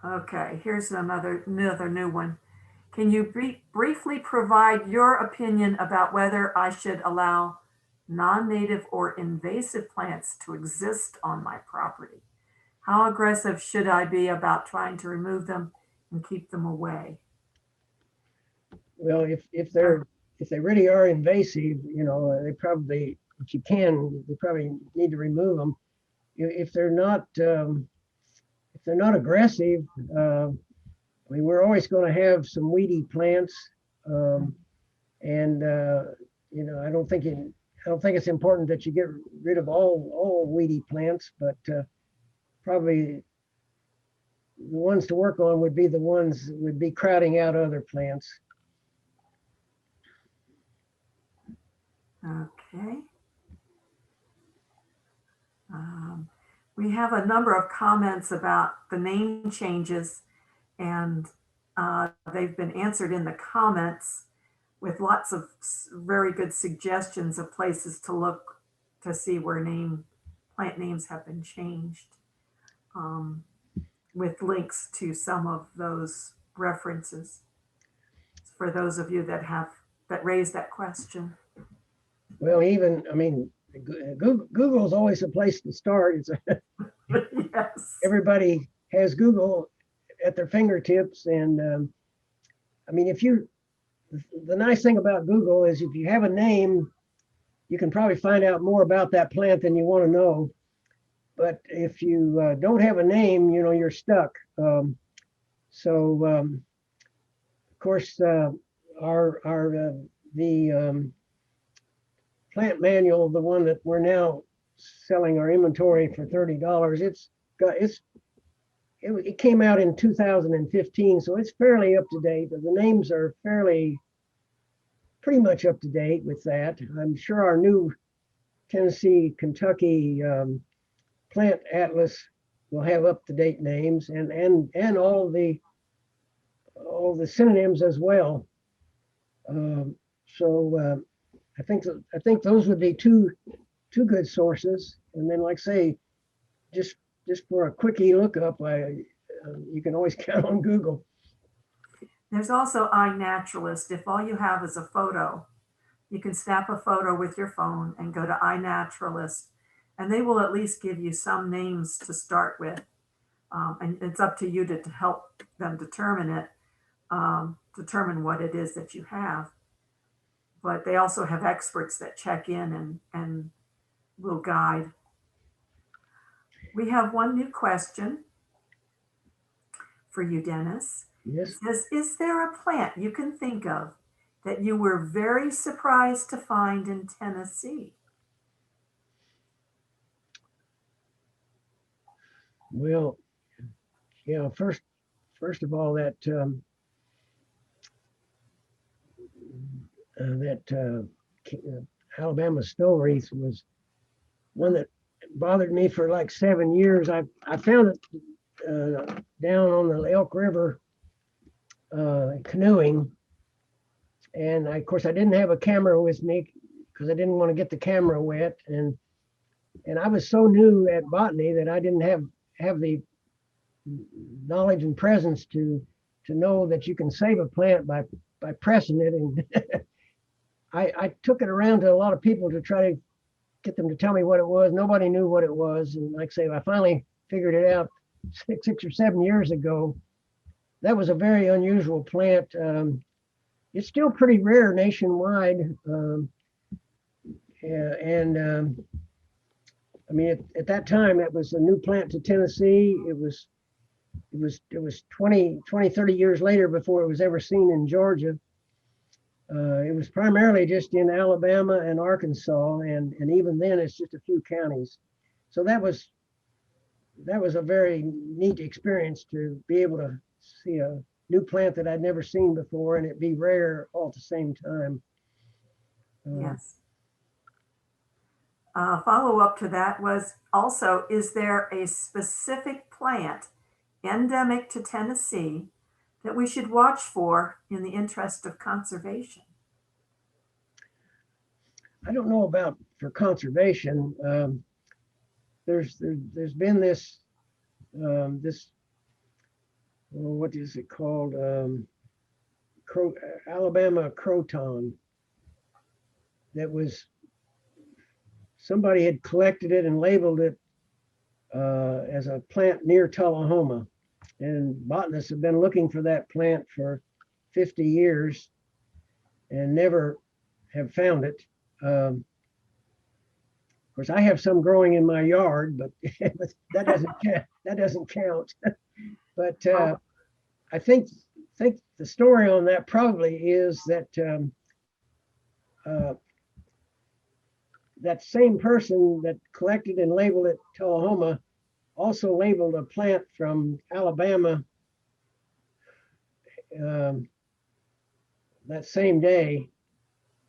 Speaker 1: Okay, here's another new one. Can you briefly provide your opinion about whether I should allow non-native or invasive plants to exist on my property? How aggressive should I be about trying to remove them and keep them away?
Speaker 2: Well, if they really are invasive, they probably, if you can, they probably need to remove them. If they're not aggressive, I mean, we're always going to have some weedy plants, and I don't think it's important that you get rid of all weedy plants, but probably the ones to work on would be the ones that would be crowding out other plants.
Speaker 1: Okay. We have a number of comments about the name changes, and they've been answered in the comments with lots of very good suggestions of places to look to see where plant names have been changed, with links to some of those references for those of you that raised that question.
Speaker 2: Well, I mean, Google's always a place to start.
Speaker 1: Yes.
Speaker 2: Everybody has Google at their fingertips, and I mean, the nice thing about Google is if you have a name, you can probably find out more about that plant than you want to know. But if you don't have a name, you're stuck. Of course, the plant manual, the one that we're now selling our inventory for $30, it came out in 2015, so it's fairly up to date. But the names are pretty much up to date with that. I'm sure our new Tennessee, Kentucky plant atlas will have up to date names and all the synonyms as well. I think those would be two good sources. And then, like I say, just for a quickie lookup, you can always count on Google.
Speaker 1: There's also Inaturalist. If all you have is a photo, you can snap a photo with your phone and go to Inaturalist, and they will at least give you some names to start with. And it's up to you to help them determine what it is that you have. But they also have experts that check in and will guide. We have one new question for you, Dennis.
Speaker 2: Yes.
Speaker 1: It says, is there a plant you can think of that you were very surprised to find in Tennessee?
Speaker 2: Well, first of all, that Alabama snow wreath was one that bothered me for like 7 years. I found it down on the Elk River canoeing, and of course I didn't have a camera with me because I didn't want to get the camera wet, and I was so new at botany that I didn't have the knowledge and presence to know that you can save a plant by pressing it. And I took it around to a lot of people to try to get them to tell me what it was. Nobody knew what it was. And like I say, I finally figured it out 6 or 7 years ago. That was a very unusual plant. It's still pretty rare nationwide. I mean, at that time, it was a new plant to Tennessee. It was 20, 30 years later before it was ever seen in Georgia. It was primarily just in Alabama and Arkansas, and even then it's just a few counties. So that was a very neat experience to be able to see a new plant that I'd never seen before and it be rare all at the same time.
Speaker 1: Yes. Follow up to that was also, is there a specific plant endemic to Tennessee that we should watch for in the interest of conservation?
Speaker 2: I don't know about for conservation. There's been this what is it called? Alabama croton. That was, somebody had collected it and labeled it as a plant near Tullahoma, and botanists have been looking for that plant for 50 years and never have found it. Of course, I have some growing in my yard, but that doesn't count. But I think the story on that probably is that that same person that collected and labeled it Tullahoma also labeled a plant from Alabama that same day.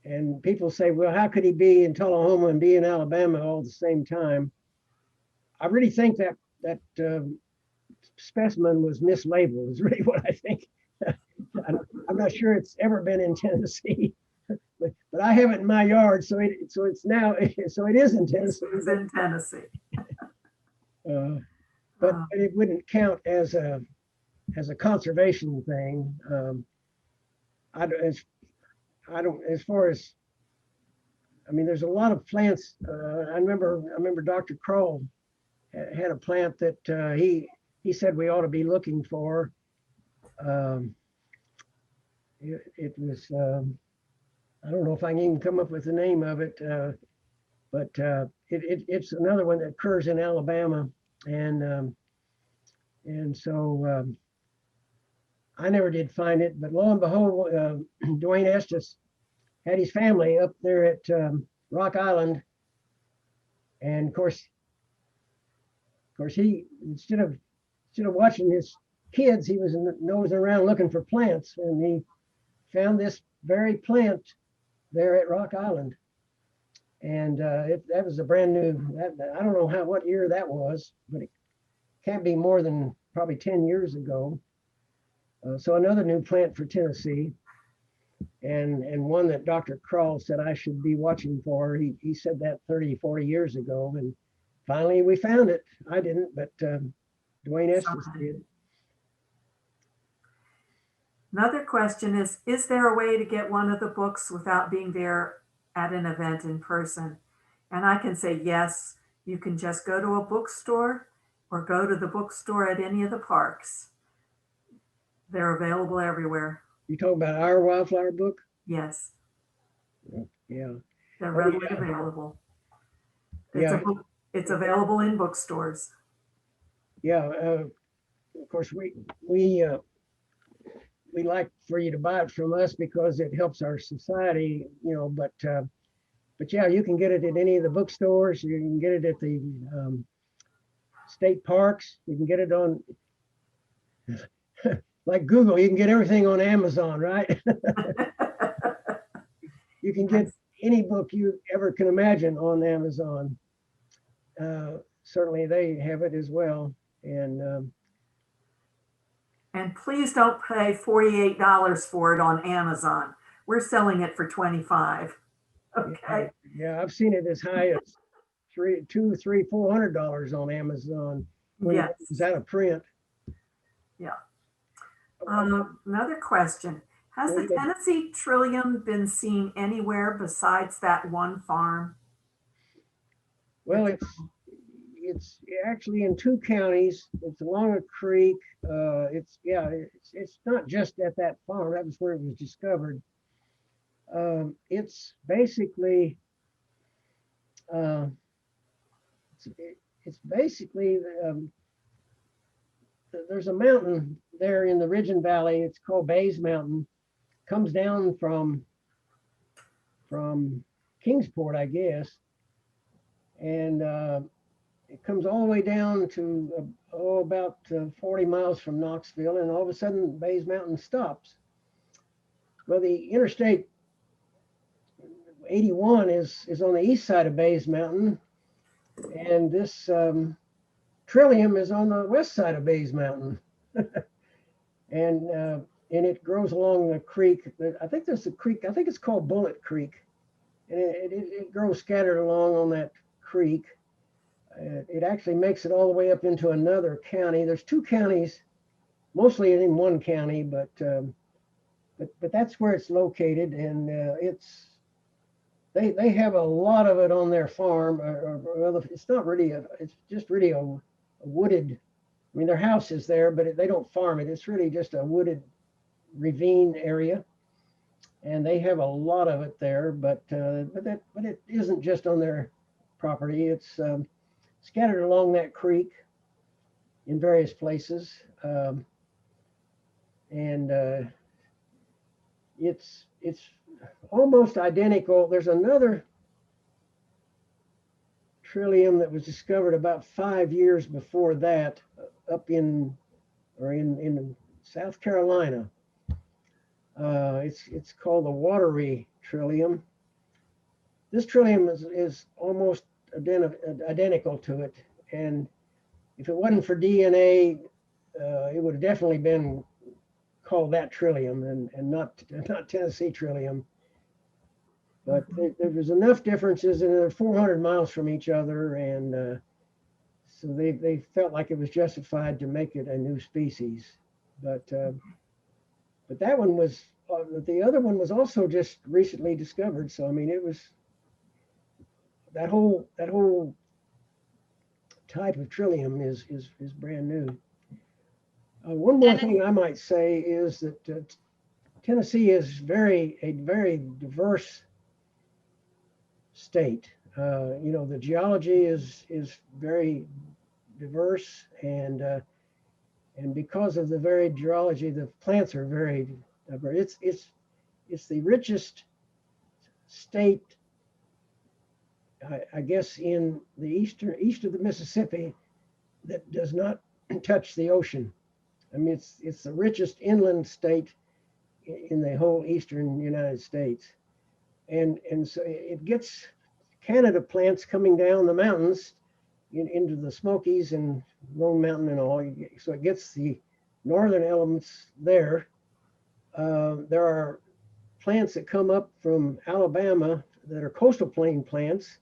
Speaker 2: And people say, well, how could he be in Tullahoma and be in Alabama all at the same time? I really think that specimen was mislabeled is really what I think. I'm not sure it's ever been in Tennessee, but I have it in my yard, so it is in Tennessee.
Speaker 1: It's in Tennessee.
Speaker 2: But it wouldn't count as a conservation thing. As far as, I mean, there's a lot of plants. I remember Dr. Kroll had a plant that he said we ought to be looking for. It was, I don't know if I can even come up with the name of it, but it's another one that occurs in Alabama, and so I never did find it, but lo and behold, Dwayne Estes had his family up there at Rock Island, and of course he instead of watching his kids, he was nosing around looking for plants, and he found this very plant there at Rock Island, and that was a brand new. I don't know what year that was, but it can't be more than probably 10 years ago. So another new plant for Tennessee, and one that Dr. Kroll said I should be watching for. He said that 30, 40 years ago, and finally we found it. I didn't, but Dwayne Estes did.
Speaker 1: Another question is there a way to get one of the books without being there at an event in person? And I can say yes, you can just go to a bookstore or go to the bookstore at any of the parks. They're available everywhere.
Speaker 2: You talking about our Wildflower book?
Speaker 1: Yes.
Speaker 2: Yeah.
Speaker 1: They're readily available. It's available in bookstores.
Speaker 2: Yeah. Of course, we like for you to buy it from us because it helps our society, but yeah, you can get it at any of the bookstores. You can get it at the state parks. You can get it on like Google, you can get everything on Amazon, right? You can get any book you ever can imagine on Amazon. Certainly they have it as well. And
Speaker 1: please don't pay $48 for it on Amazon. We're selling it for $25. Okay.
Speaker 2: Yeah, I've seen it as high as $200, $300, $400 on Amazon when
Speaker 1: Yes.
Speaker 2: it's out of print.
Speaker 1: Yeah. Another question. Has the Tennessee Trillium been seen anywhere besides that one farm?
Speaker 2: Well, it's actually in 2 counties. It's along a creek. It's not just at that farm. That was where it was discovered. It's basically uh, it's basically there's a mountain there in the Ridgeon Valley. It's called Bays Mountain. Comes down from Kingsport, I guess, and it comes all the way down to about 40 miles from Knoxville, and all of a sudden Bays Mountain stops. Well, the Interstate 81 is on the east side of Bays Mountain, and this Trillium is on the west side of Bays Mountain. and it grows along the creek. I think there's a creek, I think it's called Bullet Creek, and it grows scattered along on that creek. It actually makes it all the way up into another county. There's 2 counties, mostly in 1 county, but that's where it's located, and they have a lot of it on their farm. Well, it's not really it's just really a wooded. I mean, their house is there, but they don't farm it. It's really just a wooded ravine area, and they have a lot of it there. But it isn't just on their property. It's scattered along that creek in various places, and it's almost identical. There's another Trillium that was discovered about 5 years before that, up in South Carolina. It's called the watery Trillium. This Trillium is almost identical to it, and if it wasn't for DNA, it would have definitely been called that Trillium and not Tennessee Trillium. But there was enough differences, and they're 400 miles from each other, and so they felt like it was justified to make it a new species. But that one was, the other one was also just recently discovered. So I mean, it was that whole type of Trillium is brand new. One more thing I might say is that Tennessee is a very diverse state. The geology is very diverse, and because of the varied geology, the plants are very diverse. It's the richest state, I guess, in the east of the Mississippi that does not touch the ocean. I mean, it's the richest inland state in the whole eastern United States, and so it gets Canada plants coming down the mountains into the Smokies and Roan Mountain and all. So it gets the northern elements there. There are plants that come up from Alabama that are coastal plain plants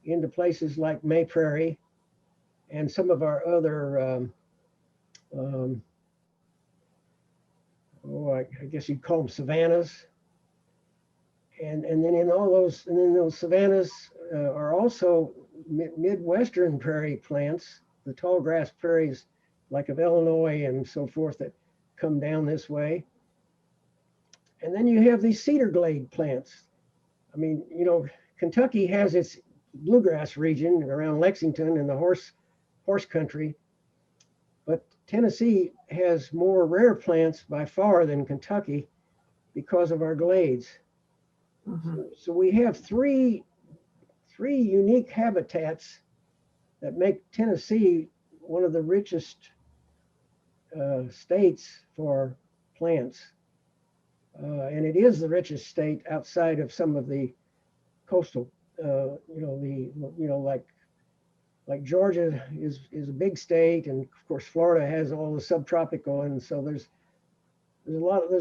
Speaker 2: into places like May Prairie and some of our other I guess you'd call them savannas. And then in those savannas are also Midwestern prairie plants, the tall grass prairies like of Illinois and so forth that come down this way. And then you have these cedar glade plants. I mean, Kentucky has its bluegrass region around Lexington and the horse country, but Tennessee has more rare plants by far than Kentucky because of our glades. So we have three unique habitats that make Tennessee one of the richest states for plants, and it is the richest state outside of some of the coastal. Like Georgia is a big state, and of course Florida has all the subtropical, and so there's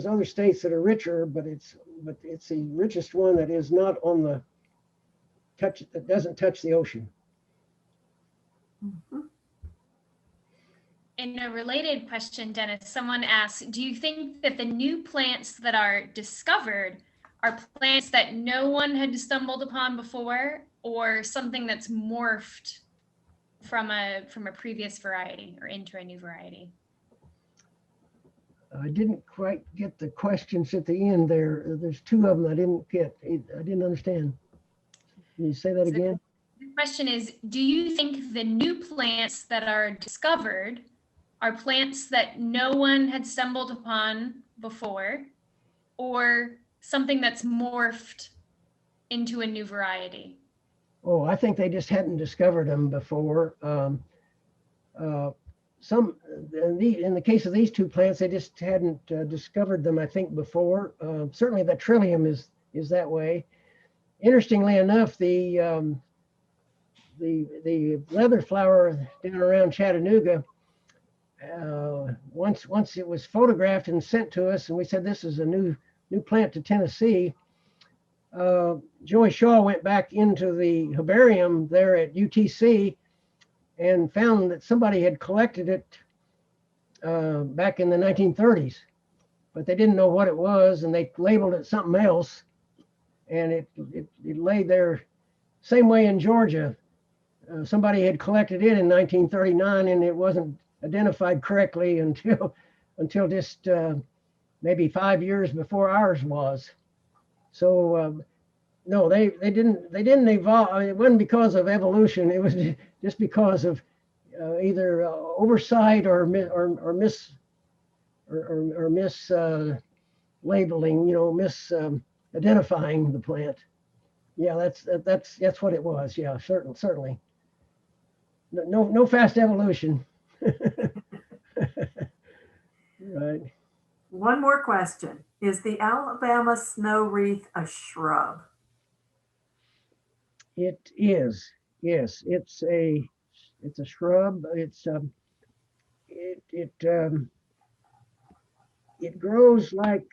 Speaker 2: other states that are richer, but it's the richest one that is not on the that doesn't touch the ocean.
Speaker 4: In a related question, Dennis, someone asked, do you think that the new plants that are discovered are plants that no one had stumbled upon before, or something that's morphed from a previous variety or into a new variety?
Speaker 2: I didn't quite get the questions at the end there. There's two of them I didn't get. I didn't understand. Can you say that
Speaker 4: So
Speaker 2: again?
Speaker 4: the question is, do you think the new plants that are discovered are plants that no one had stumbled upon before, or something that's morphed into a new variety?
Speaker 2: Oh, I think they just hadn't discovered them before. Some in the case of these two plants, they just hadn't discovered them, I think, before. Certainly the Trillium is that way. Interestingly enough, the leather flower down around Chattanooga, once it was photographed and sent to us, and we said this is a new plant to Tennessee. Joey Shaw went back into the herbarium there at UTC and found that somebody had collected it back in the 1930s, but they didn't know what it was, and they labeled it something else, and it lay there. Same way in Georgia. Somebody had collected it in 1939, and it wasn't identified correctly until just maybe 5 years before ours was. So no, they didn't evolve. I mean, it wasn't because of evolution. It was just because of either oversight or mis labeling. Identifying the plant. Yeah, that's what it was. Yeah, certainly. No fast evolution. Right.
Speaker 1: One more question. Is the Alabama snow wreath a shrub?
Speaker 2: It is. Yes, it's a shrub. It grows like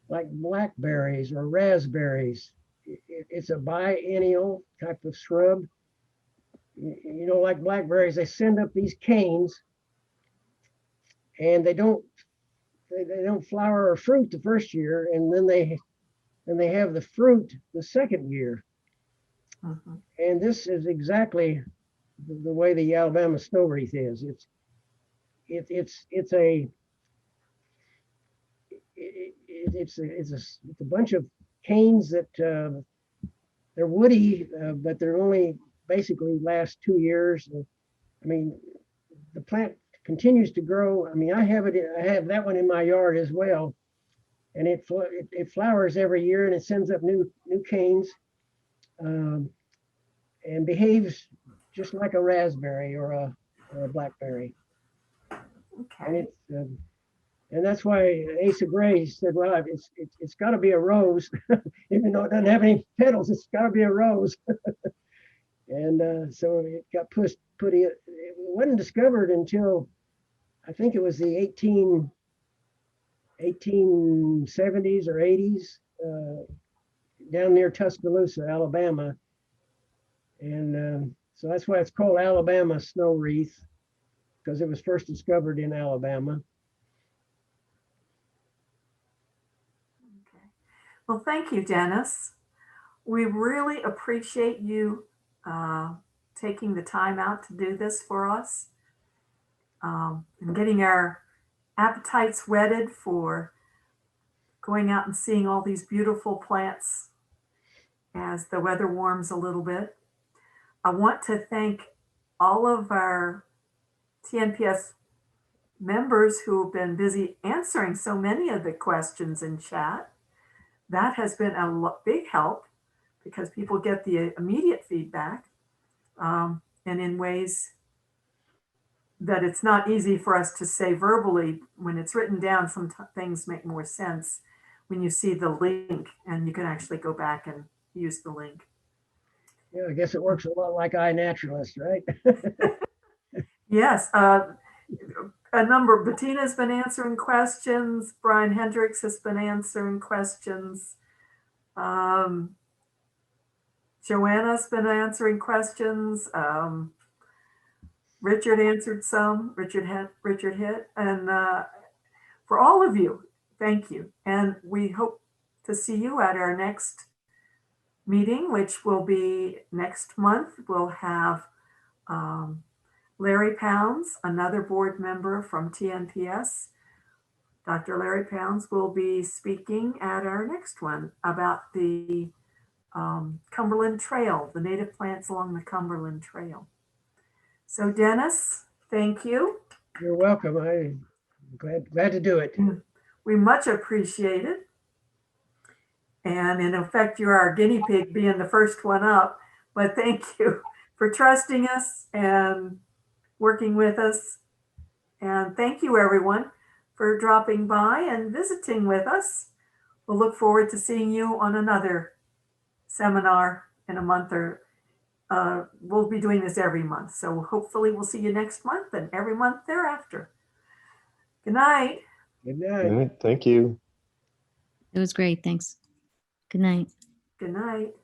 Speaker 2: blackberries or raspberries. It's a biennial type of shrub. Like blackberries, they send up these canes, and they don't flower or fruit the first year, and then they have the fruit the second year.
Speaker 1: Mhm.
Speaker 2: And this is exactly the way the Alabama snow wreath is. It's a bunch of canes that they're woody, but they're only basically last 2 years. I mean, the plant continues to grow. I mean, I have that one in my yard as well, and it flowers every year, and it sends up new canes, and behaves just like a raspberry or a blackberry.
Speaker 1: Okay.
Speaker 2: And that's why Asa Gray said, well, it's got to be a rose, even though it doesn't have any petals. It's got to be a rose. And so it got put in. It wasn't discovered until I think it was the 1870s or 80s, down near Tuscaloosa, Alabama. And so that's why it's called Alabama snow wreath, because it was first discovered in Alabama.
Speaker 1: Okay. Well, thank you, Dennis. We really appreciate you taking the time out to do this for us, and getting our appetites whetted for going out and seeing all these beautiful plants as the weather warms a little bit. I want to thank all of our TNPS members who have been busy answering so many of the questions in chat. That has been a big help because people get the immediate feedback, and in ways that it's not easy for us to say verbally. When it's written down, some things make more sense when you see the link, and you can actually go back and use the link.
Speaker 2: Yeah, I guess it works a lot like Inaturalist, right?
Speaker 1: Yes, a number. Bettina's been answering questions. Brian Hendricks has been answering questions. Joanna's been answering questions. Richard answered some. Richard hit, and for all of you, thank you. And we hope to see you at our next meeting, which will be next month. We'll have Larry Pounds, another board member from TNPS. Dr. Larry Pounds will be speaking at our next one about the Cumberland Trail, the native plants along the Cumberland Trail. So Dennis, thank you.
Speaker 2: You're welcome. I'm glad to do it.
Speaker 1: We much appreciate it. And in effect, you're our guinea pig being the first one up, but thank you for trusting us and working with us. And thank you everyone for dropping by and visiting with us. We'll look forward to seeing you on another seminar in a month, or we'll be doing this every month. So hopefully we'll see you next month and every month thereafter. Good night.
Speaker 2: Good
Speaker 6: All
Speaker 2: night.
Speaker 6: right, thank you.
Speaker 7: It was great. Thanks. Good night.
Speaker 1: Good night.